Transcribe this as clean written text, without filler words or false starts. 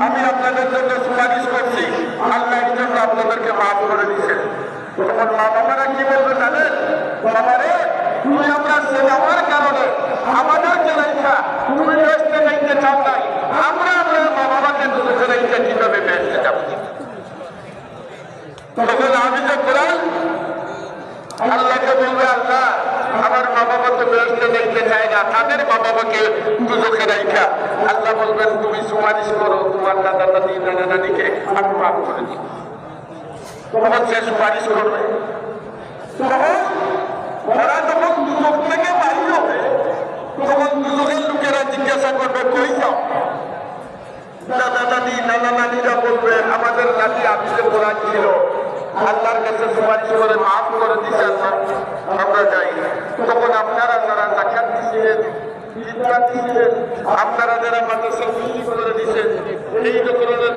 আমি আপনাদের জন্য সুপারিশ করছি, আল্লাহ এই জন্য আপনাদেরকে মাফ করে দিচ্ছেন। তখন মা বাবারা কি বলবে জানেন? বাবারে, তুমি আমরা সেবার কারণে আমাদেরকে রেখা তুমি বেসতে যাইতে চাও নাই, আমরা আপনার মা বাবাকে দুঃখে রেখে কিভাবে বেসতে যাবো? তখন আমি যে কোরআন আল্লাহকে বলবে, আল্লাহ আমার মা বাবা তো বেসতে যাইতে চায় না, তাদের মা বাবাকে দুঃখে রেখা। আল্লাহ বলবেন তুমি সুপারিশ করো তোমার দাদা দাদি নানা নানিকে আমি মাফ করে দিই। তখন সে সুপারিশ করবে। ওরা যখন দুঃখ থেকে বাড়ি হবে তখন দুঃখের লোকেরা জিজ্ঞাসা করবে কই যাও? দাদা দাদি নানা নানিরা বলবে আমাদের নাতি আপিসে কোরআন ছিল, আল্লাহর কাছে সুপারিশ করে মাফ করে দিচ্ছে, আল্লাহ আমরা যাই। তখন আপনারা যারা জাকাত দিচ্ছিলেন, আপনারা যারা মাদ্রাসা বিক্রি করে